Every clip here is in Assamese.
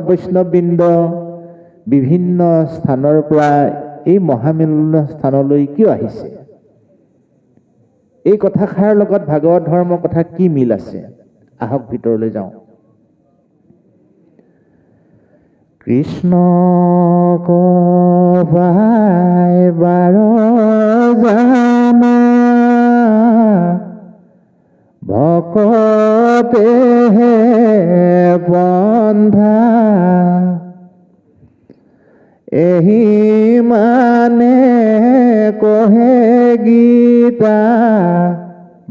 বৈষ্ণৱবৃন্দ বিভিন্ন স্থানৰ পৰা এই মহামিলন স্থানলৈ কিয় আহিছে? এই কথাষাৰ লগত ভাগৱত ধৰ্মৰ কথা কি মিল আছে? আহক ভিতৰলৈ যাওঁ। কৃষ্ণক পাই বাৰ জানা ভকতেহে বন্ধা, এহি মানে কহে গীতা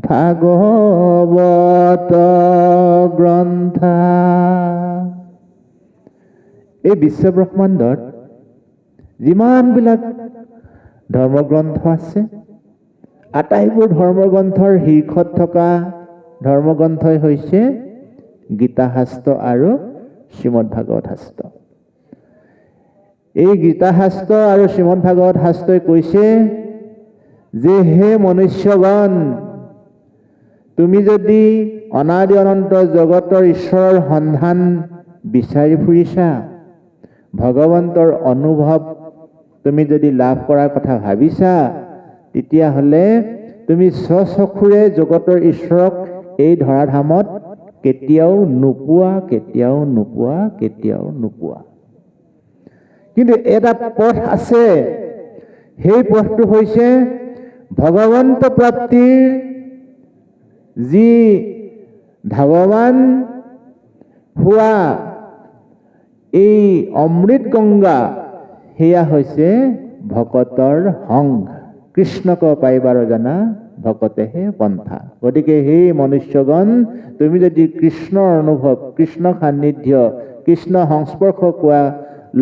ভাগৱত গ্ৰন্থা। এই বিশ্বব্ৰহ্মাণ্ডত যিমানবিলাক ধৰ্মগ্ৰন্থ আছে, আটাইবোৰ ধৰ্মগ্ৰন্থৰ শীৰ্ষত থকা ধৰ্মগ্ৰন্থই হৈছে গীতা শাস্ত্ৰ আৰু শ্ৰীমদ ভাগৱত শাস্ত্ৰ। এই গীতা শাস্ত্ৰ আৰু শ্ৰীমদ ভাগৱত শাস্ত্ৰই কৈছে যে হে মনুষ্যগণ, তুমি যদি অনাদি অনন্ত জগতৰ ঈশ্বৰৰ সন্ধান বিচাৰি ফুৰিছা, ভগৱন্তৰ অনুভৱ তুমি যদি লাভ কৰাৰ কথা ভাবিছা, তেতিয়াহ'লে তুমি স্বচক্ষুৰে জগতৰ ঈশ্বৰক এই ধৰাধামত কেতিয়াও নোপোৱা, কেতিয়াও নোপোৱা, কেতিয়াও নোপোৱা। কিন্তু এটা পথ আছে, সেই পথটো হৈছে ভগৱন্ত প্ৰাপ্তিৰ যি ধাৱমান হোৱা এই অমৃত গংগা, সেয়া হৈছে ভকতৰ সংঘ। কৃষ্ণক পাইবাৰ জানা ভকতেহে পন্থা। গতিকে সেই মনুষ্যগণ, তুমি যদি কৃষ্ণৰ অনুভৱ, কৃষ্ণ সান্নিধ্য, কৃষ্ণ সংস্পৰ্শ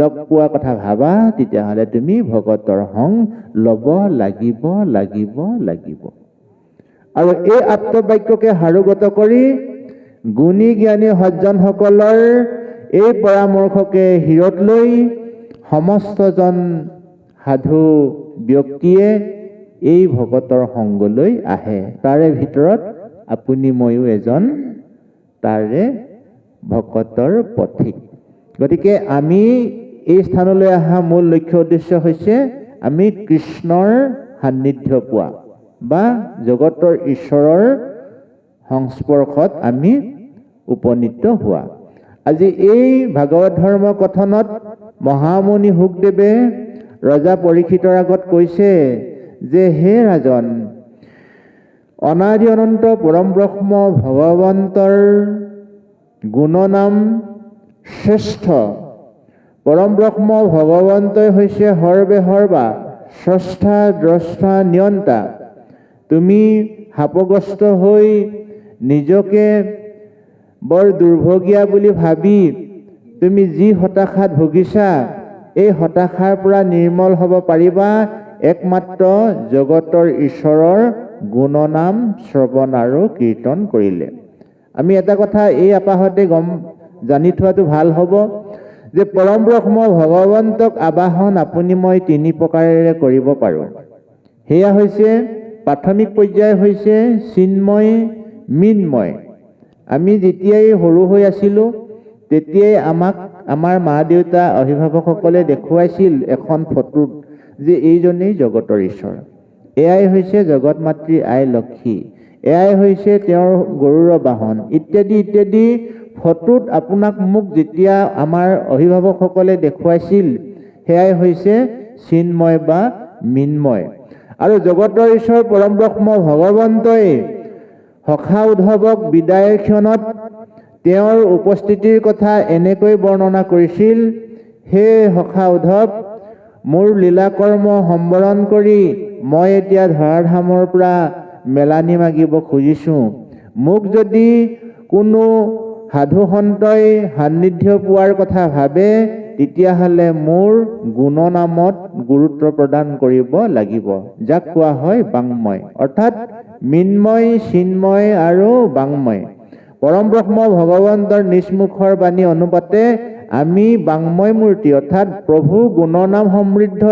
লগ পোৱা কথা ভাবা, তেতিয়াহ'লে তুমি ভকতৰ সংগ ল'ব লাগিব, লাগিব, লাগিব। আৰু এই আত্মবাক্যকে সাৰোগত কৰি গুণী জ্ঞানী সজ্জনসকলৰ এই পৰামৰ্শকে শিৰত লৈ সমস্তজন সাধু ব্যক্তিয়ে এই ভকতৰ সংগলৈ আহে। তাৰে ভিতৰত আপুনি ময়ো এজন তাৰে ভকতৰ পথিক। গতিকে আমি এই স্থানলৈ অহা মূল লক্ষ্য উদ্দেশ্য হৈছে আমি কৃষ্ণৰ সান্নিধ্য পোৱা বা জগতৰ ঈশ্বৰৰ সংস্পৰ্শত আমি উপনীত হোৱা। আজি এই ভাগৱত ধৰ্ম কথনত মহামুনি শুকদেৱে ৰজা পৰীক্ষিতৰ আগত কৈছে যে হে ৰাজন, অনাদি অনন্ত পৰম ব্ৰহ্ম ভগৱন্তৰ গুণনাম শ্ৰেষ্ঠ। পৰম ব্ৰহ্ম ভগৱন্তই হৈছে সৰ্বে সৰ্বা, স্ৰষ্টা দ্ৰষ্টা নিয়ন্তা। তুমি শাপগ্ৰস্ত হৈ নিজকে বৰ দুৰ্ভগীয়া বুলি ভাবি তুমি যি হতাশাত ভুগিছা, এই হতাশাৰ পৰা নিৰ্মল হ'ব পাৰিবা একমাত্ৰ জগতৰ ঈশ্বৰৰ গুণনাম শ্ৰৱণ আৰু কীৰ্তন কৰিলে। আমি এটা কথা এই আপাহতে জানি থোৱাটো ভাল হ'ব যে পৰম ব্ৰহ্ম ভগৱন্তক আবাহন আপুনি মই তিনি প্ৰকাৰেৰে কৰিব পাৰোঁ। সেয়া হৈছে প্ৰাথমিক পৰ্যায় হৈছে চিন্ময়, মৃন্ময়। আমি যেতিয়াই সৰু হৈ আছিলোঁ, তেতিয়াই আমাক আমাৰ মা দেউতা অভিভাৱকসকলে দেখুৱাইছিল এখন ফটোত যে এইজনেই জগতৰ ঈশ্বৰ, এয়াই হৈছে জগত মাতৃ আই লক্ষী, এয়াই হৈছে তেওঁৰ গৰুড় বাহন ইত্যাদি ইত্যাদি। ফটোত আপোনাক মোক যেতিয়া আমাৰ অভিভাৱকসকলে দেখুৱাইছিল, সেয়াই হৈছে চিন্ময় বা মৃন্ময়। আৰু জগতৰ ঈশ্বৰ পৰম ব্ৰহ্ম ভগৱন্তই সখা উদ্ধৱক বিদায়ৰ ক্ষণত তেওঁৰ উপস্থিতিৰ কথা এনেকৈ বৰ্ণনা কৰিছিল, হে সখা উদ্ধৱ, মোৰ লীলাকৰ্ম সম্বৰণ কৰি মই এতিয়া ধৰাধামৰ পৰা মেলানি মাগিব খুজিছোঁ। মোক যদি কোনো সাধু সন্তই সান্নিধ্য পোৱাৰ কথা ভাবে, তেতিয়াহ'লে মোৰ গুণনামত গুৰুত্ব প্ৰদান কৰিব লাগিব, যাক কোৱা হয় বাংময়, অৰ্থাৎ মৃন্ময়, চিন্ময় আৰু বাংময়। পৰম ব্ৰহ্ম ভগৱন্তৰ নিষ্মুখৰ বাণী অনুপাতে আমি বাংময় মূৰ্তি অৰ্থাৎ প্ৰভু গুণনাম সমৃদ্ধ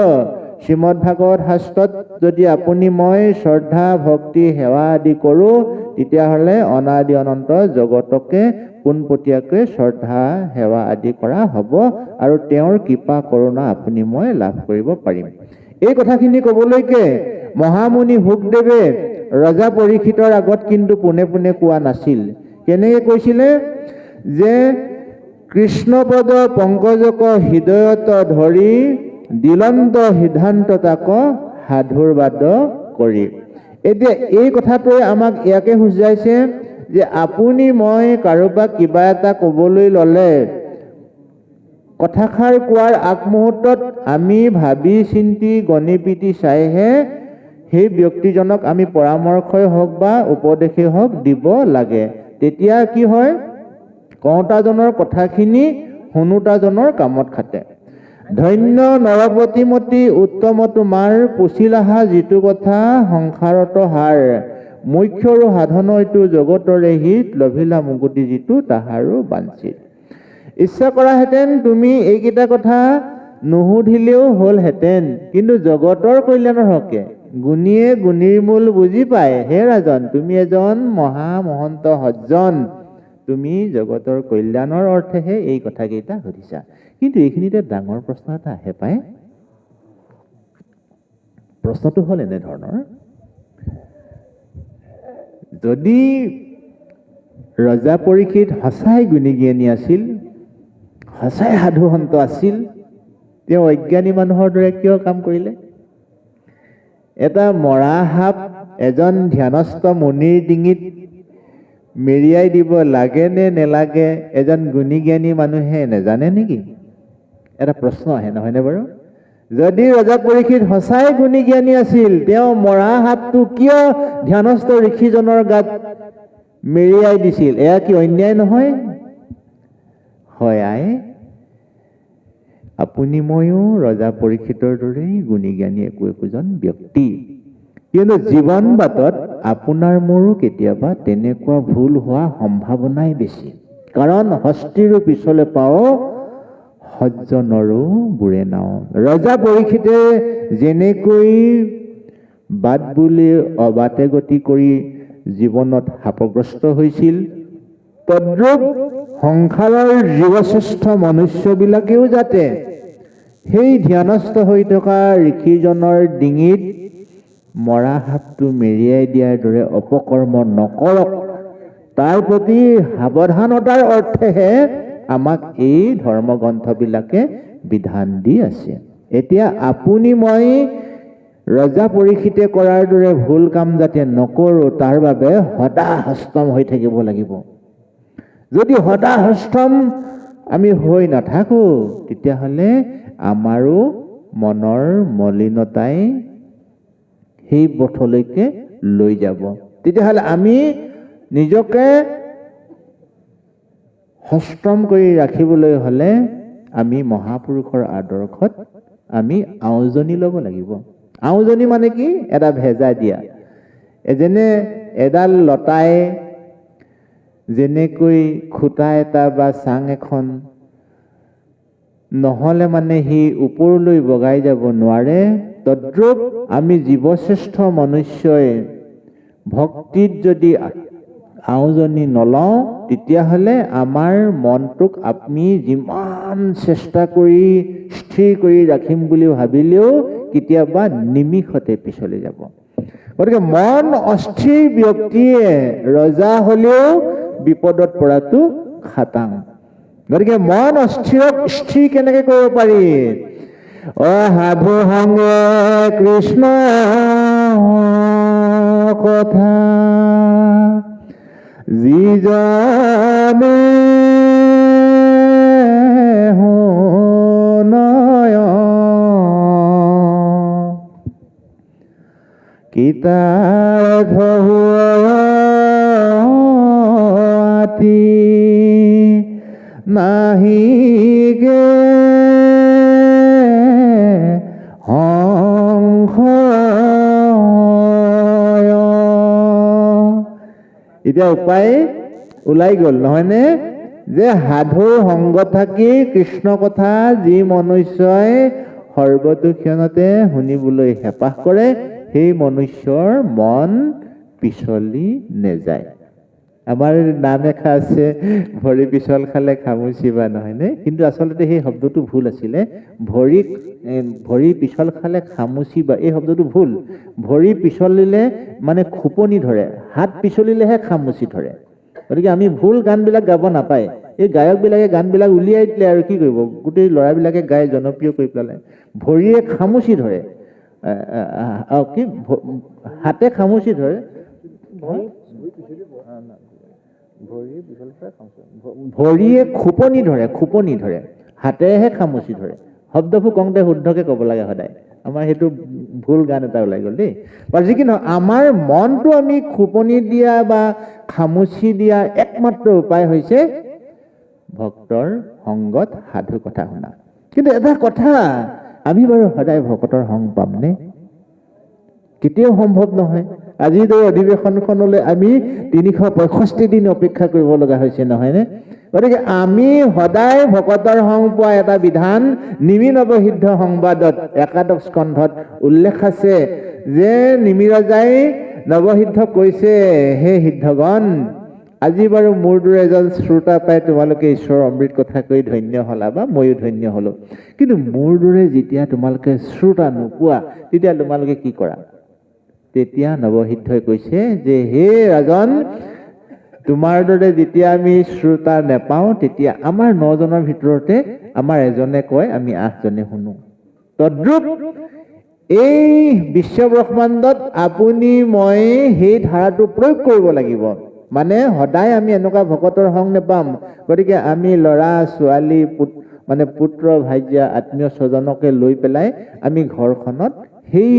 শ্ৰীমদ ভাগৱত শাস্ত্ৰত যদি আপুনি মই শ্ৰদ্ধা ভক্তি সেৱা আদি কৰোঁ, তেতিয়াহ'লে অনাদি অনন্ত জগতকে পোনপটীয়াকৈ শ্ৰদ্ধা সেৱা আদি কৰা হ'ব আৰু তেওঁৰ কৃপা কৰোণা আপুনি মই লাভ কৰিব পাৰিম। এই কথাখিনি ক'বলৈকে মহামুনি শুকদেৱে ৰজা পৰীক্ষিতৰ আগত কিন্তু পোনে পোনে কোৱা নাছিল। কেনেকৈ কৈছিলে যে কৃষ্ণপদ পংকজক হৃদয়ত ধৰি দিলন্ত সিদ্ধান্ত তাক সাধুৰ বাদ কৰি। এতিয়া এই কথাটোৱে আমাক ইয়াকে বুজাইছে যে আপুনি মই কাৰোবাক কিবা এটা ক'বলৈ ল'লে কথাষাৰ কোৱাৰ আগমুহূৰ্তত আমি ভাবি চিন্তি গণি পিটি চাইহে সেই ব্যক্তিজনক আমি পৰামৰ্শই হওক বা উপদেশেই হওক দিব লাগে। তেতিয়া কি হয়, কওঁতাজনৰ কথাখিনি শুনোতাজনৰ কামত খাটে। ধন্য নৰপতিমতী উত্তম তোমাৰ পুছিলাহা যিটো কথা সংসাৰত হাৰ, মুখ্যৰো সাধন এইটো জগতৰে হিত লভিলা মুকুতি যিটো তাহাৰো বাঞ্ছিত। ইচ্ছা কৰাহেঁতেন তুমি এইকেইটা কথা নুসুধিলেও হ'লহেঁতেন, কিন্তু জগতৰ কল্যাণৰ হকে গুণীয়ে গুণীৰ মূল বুজি পায়, হে ৰাজন তুমি এজন মহামহন্ত সজ্জন, তুমি জগতৰ কল্যাণৰ অৰ্থেহে এই কথাকেইটা সুধিছা। কিন্তু এইখিনিতে ডাঙৰ প্ৰশ্ন এটা আহে পায়। প্ৰশ্নটো হ'ল এনেধৰণৰ, যদি ৰজা পৰীক্ষিত সঁচাই গুণী জ্ঞানী আছিল, সঁচাই সাধু সন্ত আছিল, তেওঁ অজ্ঞানী মানুহৰ দৰে কিয় কাম কৰিলে? এটা মৰা সাপ এজন ধ্যানস্থ মুনিৰ ডিঙিত মেৰিয়াই দিব লাগে নে নেলাগে এজন গুণী জ্ঞানী মানুহে নেজানে নেকি? এটা প্ৰশ্ন আহে, নহয়নে বাৰু? যদি ৰজা পৰীক্ষিত সঁচাই গুণী জ্ঞানী আছিল, তেওঁ মৰা সাপটো কিয় ধ্যানস্থ ঋষিজনৰ গাত মেৰিয়াই দিছিল? এয়া কি অন্যায় নহয়? হয় আই, আপুনি ময়ো ৰজা পৰীক্ষিতৰ দৰেই গুণী জ্ঞানী একোজন ব্যক্তি। কিন্তু জীৱন বাটত আপোনাৰ মোৰো কেতিয়াবা তেনেকুৱা ভুল হোৱা সম্ভাৱনাই বেছি। কাৰণ হস্তিৰো পিছলে পাওঁ সজ্জনৰো বুৰে নাও। ৰজা পৰীক্ষিতে যেনেকৈ বাট বুলি অবাটে গতি কৰি জীৱনত শাপগ্ৰস্ত হৈছিল, তদ্ৰূপ সংসাৰৰ জীৱশ্ৰেষ্ঠ মনুষ্যবিলাকেও যাতে সেই ধ্যানস্থ হৈ থকা ঋষিজনৰ ডিঙিত মৰা সাপটো মেৰিয়াই দিয়াৰ দৰে অপকৰ্ম নকৰক, তাৰ প্ৰতি সাৱধানতাৰ অৰ্থেহে আমাক এই ধৰ্মগ্ৰন্থবিলাকে বিধান দি আছে। এতিয়া আপুনি মই ৰজা পৰীক্ষিতে কৰাৰ দৰে ভুল কাম যাতে নকৰোঁ, তাৰ বাবে সদাহস্তম হৈ থাকিব লাগিব। যদি সদাহস্তম আমি হৈ নাথাকোঁ, তেতিয়াহ'লে আমাৰো মনৰ মলিনতাই সেই পথলৈকে লৈ যাব। তেতিয়াহ'লে আমি নিজকে সষ্টম কৰি ৰাখিবলৈ হ'লে আমি মহাপুৰুষৰ আদৰ্শত আমি আউজনি ল'ব লাগিব। আউজনি মানে কি? এটা ভেজা দিয়া। যেনে এডাল লতাই যেনেকৈ খুঁটা এটা বা চাং এখন নহ'লে মানে সি ওপৰলৈ বগাই যাব নোৱাৰে, তদ্ৰূপ আমি জীৱশ্ৰেষ্ঠ মনুষ্যই ভক্তিত যদি আউজনি নলওঁ, তেতিয়াহ'লে আমাৰ মনটোক আমি যিমান চেষ্টা কৰি স্থিৰ কৰি ৰাখিম বুলি ভাবিলেও কেতিয়াবা নিমিষতে পিছলৈ যাব। গতিকে মন অস্থিৰ ব্যক্তিয়ে ৰজা হ'লেও বিপদত পৰাটো খাটাং। গতিকে মন অস্থিৰক স্থিৰ কেনেকে কৰিব পাৰি? সাধু সংগে কৃষ্ণ কথা যিজনে শুনয়, কৃতাৰ্থ হোৱাতি নাহিকে এতিয়া উপায় ওলাই গ'ল, নহয়নে? যে সাধুৰ সংগ থাকি কৃষ্ণ কথা যি মনুষ্যই সৰ্বতো ক্ষণতে শুনিবলৈ হেঁপাহ কৰে, সেই মনুষ্যৰ মন পিছলি নেযায়। আমাৰ নাম এষাৰ আছে, ভৰি পিছল খালে খামুচিবা, নহয়নে? কিন্তু আচলতে সেই শব্দটো ভুল আছিলে। ভৰি পিছল খালে খামুচিবা, এই শব্দটো ভুল। ভৰি পিছলিলে মানে খোপনি ধৰে, হাত পিছলিলেহে খামুচি ধৰে। গতিকে আমি ভুল গানবিলাক গাব নাপায়। এই গায়কবিলাকে গানবিলাক উলিয়াই দিলে আৰু কি কৰিব, গোটেই ল'ৰাবিলাকে গাই জনপ্ৰিয় কৰি পেলালে। ভৰিয়ে খামুচি ধৰে, হাতে খামুচি ধৰে, ভৰিয়ে খোপনি ধৰে, হাতেৰেহে খামুচি ধৰে। শব্দবোৰ কওঁতে শুদ্ধকে ক'ব লাগে সদায়। আমাৰ সেইটো ভুল গান এটা ওলাই গ'ল দেই। বাৰু যি কি নহওক, আমাৰ মনটো আমি খোপনি দিয়া বা খামুচি দিয়াৰ একমাত্ৰ উপায় হৈছে ভক্তৰ সংগত সাধু কথা শুনা। কিন্তু এটা কথা, আমি বাৰু সদায় ভকতৰ সংগ পামনে? কেতিয়াও সম্ভৱ নহয়। আজিৰ দৰে অধিৱেশনখনলৈ আমি 365 দিন অপেক্ষা কৰিব লগা হৈছে, নহয়নে? গতিকে আমি সদায় ভকতৰ সংগ পোৱা এটা বিধান নিমি নৱসিদ্ধ সংবাদত একাদশ স্কন্ধত উল্লেখ আছে যে নিমি ৰজাই নৱসিদ্ধ কৈছে, হে সিদ্ধগণ, আজি বাৰু মোৰ দৰে এজন শ্ৰোতা পাই তোমালোকে ঈশ্বৰৰ অমৃত কথা কৈ ধন্য হলা বা ময়ো ধন্য হলো। কিন্তু মোৰ দৰে যেতিয়া তোমালোকে শ্ৰোতা নোপোৱা, তেতিয়া তোমালোকে কি কৰা? তেতিয়া নৱসিদ্ধই কৈছে যে হে ৰাজন, তোমাৰ দৰে যেতিয়া আমি শ্ৰোতা নেপাওঁ, তেতিয়া আমাৰ 9 জনৰ ভিতৰতে আমাৰ এজনে কয়, আমি 8 জনে শুনো। তদ্ৰূপ এই বিশ্ব ব্ৰহ্মাণ্ডত আপুনি মই সেই ধাৰাটো প্ৰয়োগ কৰিব লাগিব। মানে সদায় আমি এনেকুৱা ভকতৰ সংগ নেপাম। গতিকে আমি ল'ৰা ছোৱালী পুত্ৰ ভাৰ্যা আত্মীয় স্বজনকে লৈ পেলাই আমি ঘৰখনত সেই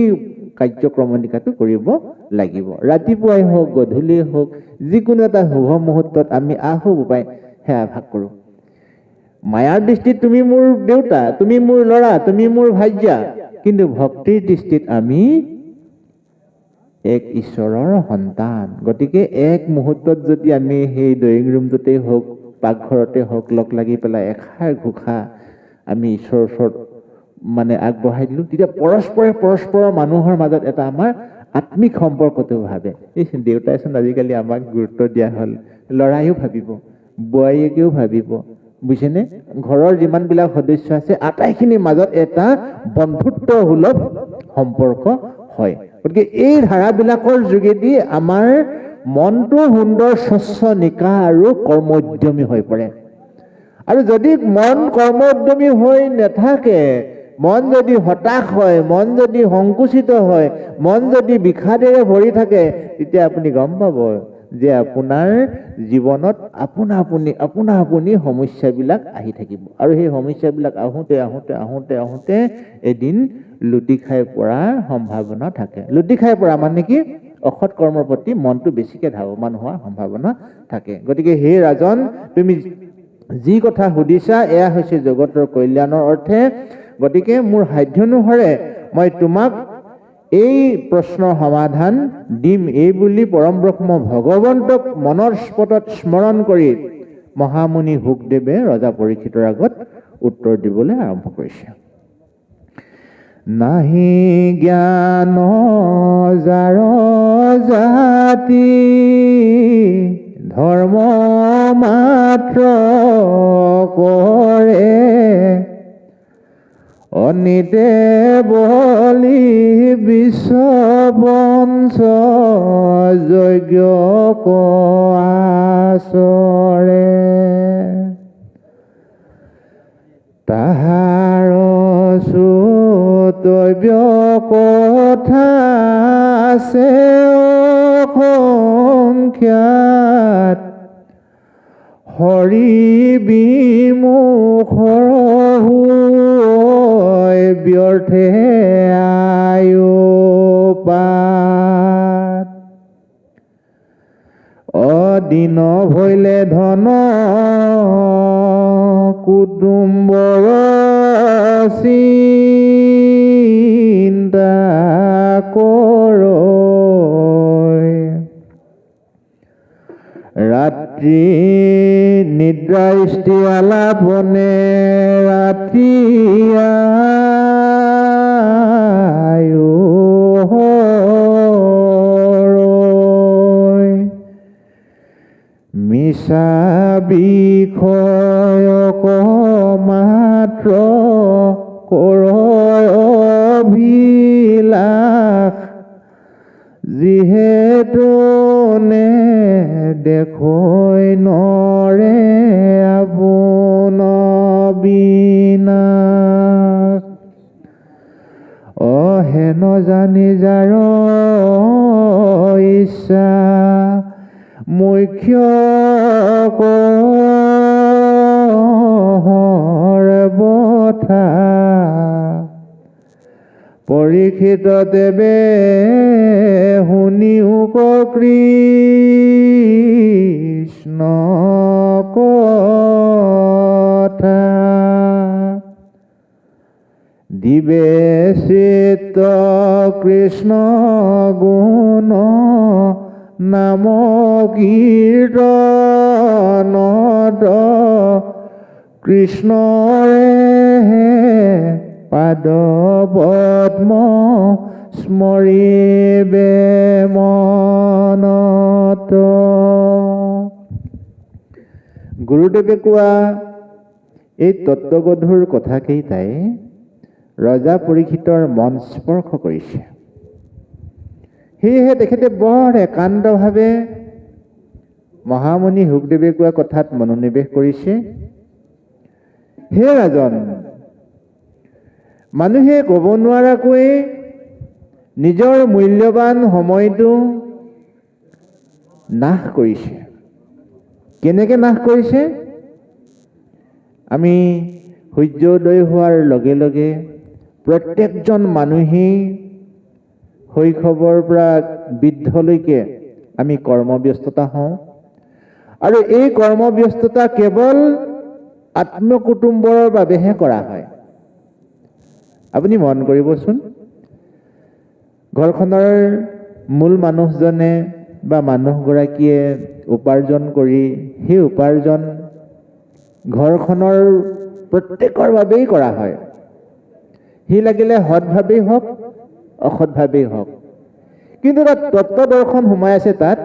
কাৰ্যক্ৰমণিকাটো কৰিব লাগিব। ৰাতিপুৱাই হওক, গধূলিয়েই হওক, যিকোনো এটা শুভ মুহূৰ্তত আমি আহুব উপায় সেৱা ভাগ কৰোঁ। মায়াৰ দৃষ্টিত তুমি মোৰ দেউতা, তুমি মোৰ ল'ৰা, তুমি মোৰ ভাৰ্যা, কিন্তু ভক্তিৰ দৃষ্টিত আমি এক ঈশ্বৰৰ সন্তান। গতিকে এক মুহূৰ্তত যদি আমি সেই ড্ৰয়িং ৰুমটোতেই হওক, পাকঘৰতে হওক, লগ লাগি পেলাই এষাৰ ঘোষা আমি ঈশ্বৰৰ ওচৰত আগবঢ়াই দিলোঁ, তেতিয়া পৰস্পৰৰ মানুহৰ মাজত এটা আমাৰ আত্মিক সম্পৰ্কটো ভাবে, এই দেউতাইচোন আজিকালি আমাক গুৰুত্ব দিয়া হ'ল। ল'ৰাইও ভাবিব, বোৱাৰীয়েকেও ভাবিব, বুজিছেনে? ঘৰৰ যিমানবিলাক সদস্য আছে আটাইখিনিৰ মাজত এটা বন্ধুত্ব সুলভ সম্পৰ্ক হয়। গতিকে এই ধাৰাবিলাকৰ যোগেদি আমাৰ মনটো সুন্দৰ, স্বচ্ছ, নিকা আৰু কৰ্মোদ্যমী হৈ পৰে। আৰু যদি মন কৰ্মোদ্যমী হৈ নাথাকে, মন যদি হতাশ হয়, মন যদি সংকুচিত হয়, মন যদি বিষাদেৰে ভৰি থাকে, তেতিয়া আপুনি গম পাব যে আপোনাৰ জীৱনত আপোনা আপুনি সমস্যাবিলাক আহি থাকিব। আৰু সেই সমস্যাবিলাক আহোঁতে এদিন লুটি খাই পৰাৰ সম্ভাৱনা থাকে। লুটি খাই পৰা মানে কি? অসৎ কৰ্মৰ প্ৰতি মনটো বেছিকৈ ধাৱমান হোৱাৰ সম্ভাৱনা থাকে। গতিকে হে ৰাজন, তুমি যি কথা সুধিছা এয়া হৈছে জগতৰ কল্যাণৰ অৰ্থে। গতিকে মোৰ সাধ্যানুসাৰে মই তোমাক এই প্ৰশ্নৰ সমাধান দিম, এই বুলি পৰম ব্ৰহ্ম ভগৱন্তক মনৰ স্পটত স্মৰণ কৰি মহামুনি শুকদেৱে ৰজা পৰীক্ষিতৰ আগত উত্তৰ দিবলৈ আৰম্ভ কৰিছে। নাহি জ্ঞান যাৰ জাতি, ধৰ্ম মাত্ৰ কৰে, অনিতে বলি বিশ্ববংশ যজ্ঞ আচৰে, তাহাৰ শ্ৰোতব্য কথা আছে অসংখ্যাত, হৰি বিমুখৰ ব্যৰ্থে আয়ু পাত, অদিন ভৈলে ধন কুটুম্বৰ চিন্তা কৰৈ, ৰাত্ৰি নিদ্ৰা স্থিৰ আলাপনে ৰাতি ইচ্ছা বিষয়ক মাত্ৰ কৰয় অভিলাষ, যিহেতু নে দেখৈ নৰে আপোন বিনাশ। হেন জানি যাৰ ইচ্ছা মুখ্য বঠা, পৰীক্ষিত দেৱে শুনিও কৃষ্ণ কথা। দিবে চিত্ত কৃষ্ণ গুণ নাম কীৰ্তনত, কৃষ্ণৰে পাদ পদ্ম স্মৰিবে মনত। গুৰুদেৱে কোৱা এই তত্ত্বগধুৰ কথাকেইটাই ৰজা পৰীক্ষিতৰ মন স্পৰ্শ কৰিছে। সেয়েহে তেখেতে বৰ একান্তভাৱে মহামুনি শুকদেৱে কোৱা কথাত মনোনিৱেশ কৰিছে। হে ৰাজন, মানুহে ক'ব নোৱাৰাকৈ নিজৰ মূল্যৱান সময়টো নাশ কৰিছে। কেনেকৈ নাশ কৰিছে? আমি সূৰ্যোদয় হোৱাৰ লগে লগে প্ৰত্যেকজন মানুহেই শৈশৱৰ পৰা বৃদ্ধলৈকে আমি কৰ্মব্যস্ততা হওঁ, আৰু এই কৰ্মব্যস্ততা কেৱল আত্মকুটুম্বৰ বাবেহে কৰা হয়। আপুনি মন কৰিবচোন, ঘৰখনৰ মূল মানুহজনে বা মানুহগৰাকীয়ে উপাৰ্জন কৰি সেই উপাৰ্জন ঘৰখনৰ প্ৰত্যেকৰ বাবেই কৰা হয়। সি লাগিলে সৎভাৱেই হওক অসৎভাৱেই হওক, কিন্তু তাত তত্ত্ব দৰ্শন সোমাই আছে তাত,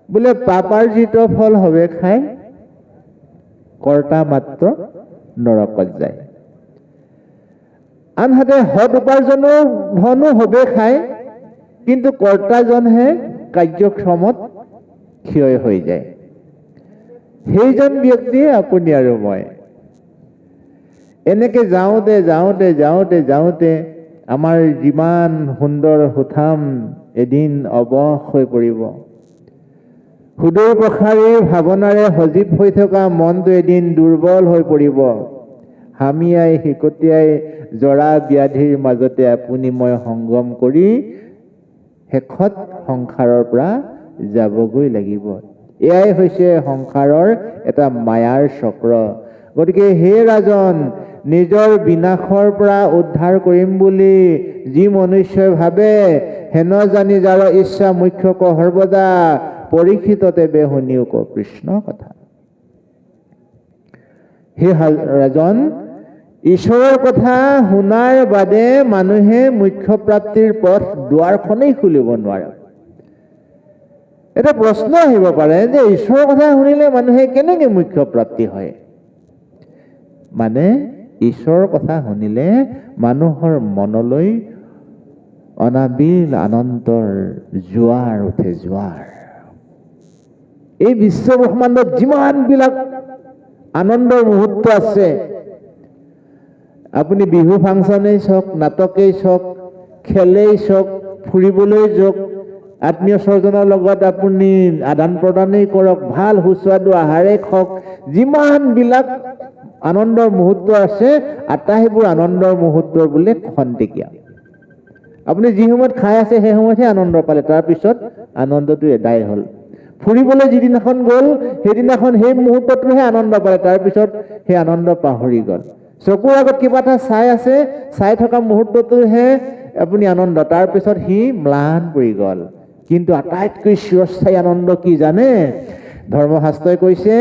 বোলে পাপাৰ্জিত ফল হবে খাই, কৰ্তা মাত্ৰ নৰকত যায়। আনহাতে সৎ উপাৰ্জনৰ ধনো হবে খাই, কিন্তু কৰ্তাজনহে কাৰ্যক্ষমত ক্ষয় হৈ যায়। সেইজন ব্যক্তিয়ে আপুনি আৰু মই। এনেকে যাওঁতে যাওঁতে যাওঁতে যাওঁতে আমাৰ যিমান সুন্দৰ সুঠাম এদিন অৱশ হৈ পৰিব। সুদূৰ প্ৰসাৰীৰ ভাৱনাৰে সজীৱ হৈ থকা মনটো এদিন দুৰ্বল হৈ পৰিব। হামিয়াই হিকটিয়াই জৰা ব্যাধিৰ মাজতে আপুনি মই সংগম কৰি শেষত সংসাৰৰ পৰা যাবগৈ লাগিব। এয়াই হৈছে সংসাৰৰ এটা মায়াৰ চক্ৰ। গতিকে হে ৰাজন, নিজৰ বিনাশৰ পৰা উদ্ধাৰ কৰিম বুলি যি মনুষ্যই ভাবে, হেন জানি যাৰ ইচ্ছা মুখ্য সৰ্বদা, পৰীক্ষিত দেৱে শুনিও কৃষ্ণ কথা। হে ৰাজন, ঈশ্বৰৰ কথা শুনাৰ বাদে মানুহে মুখ্য প্ৰাপ্তিৰ পথ দুৱাৰখনেই খুলিব নোৱাৰে। এটা প্ৰশ্ন আহিব পাৰে যে ঈশ্বৰৰ কথা শুনিলে মানুহে কেনেকে মুখ্য প্ৰাপ্তি হয়? মানে ঈশ্বৰৰ কথা শুনিলে মানুহৰ মনলৈ অনাবিল আনন্দৰ জোৱাৰ উঠে, জোৱাৰ। এই বিশ্ব ব্ৰহ্মাণ্ডত যিমানবিলাক আনন্দৰ মুহূৰ্ত আছে, আপুনি বিহু ফাংচনেই চাওক, নাটকেই চাওক, খেলেই চাওক, ফুৰিবলৈ যাওক, আত্মীয় স্বজনৰ লগত আপুনি আদান প্ৰদানেই কৰক, ভাল সুস্বাদু আহাৰেই খাওক, যিমানবিলাক আনন্দৰ মুহূৰ্ত আছে, আটাইবোৰ আনন্দৰ মুহূৰ্ত বোলে খন্তেকীয়া। আপুনি যি সময়ত খাই আছে সেই সময়তহে আনন্দ পালে, তাৰপিছত আনন্দটো এদায় হ'ল। ফুৰিবলৈ যিদিনাখন গ'ল সেইদিনাখন সেই মুহূৰ্তটোহে আনন্দ পালে, তাৰপিছত সেই আনন্দ পাহৰি গ'ল। চকুৰ আগত কিবা এটা চাই আছে, চাই থকা মুহূৰ্তটোহে আপুনি আনন্দ, তাৰপিছত সি ম্লান পৰি গ'ল। কিন্তু আটাইতকৈ চিৰস্থায়ী আনন্দ কি জানে? ধৰ্মশাস্ত্ৰই কৈছে,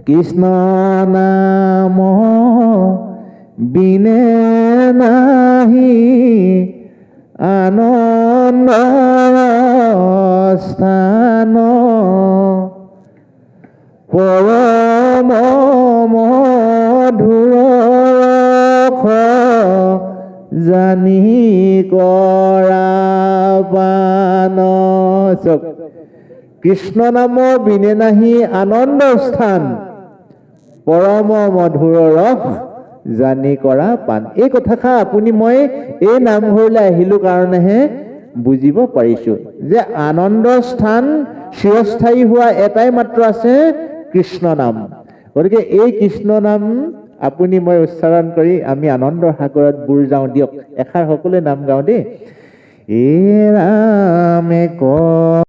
কৃষ্ণ নাম বিনে নাহি আনন্দ স্থান পৰম মধুৰ ৰস জানি কৰা পান। কৃষ্ণ নামৰ বিনে নাহি আনন্দ স্থান, পৰম মধুৰ ৰস জানি কৰা পান। এই কথাষাৰ আপুনি মই এই নামঘৰলৈ আহিলো কাৰণেহে বুজিব পাৰিছো যে আনন্দ স্থান চিৰস্থায়ী হোৱা এটাই মাত্ৰ আছে, কৃষ্ণ নাম। গতিকে এই কৃষ্ণ নাম আপুনি মই উচ্চাৰণ কৰি আমি আনন্দৰ সাগৰত বুৰ যাওঁ দিয়ক। এষাৰ সকলোৱে নাম গাওঁ দেই। এ ৰামে ক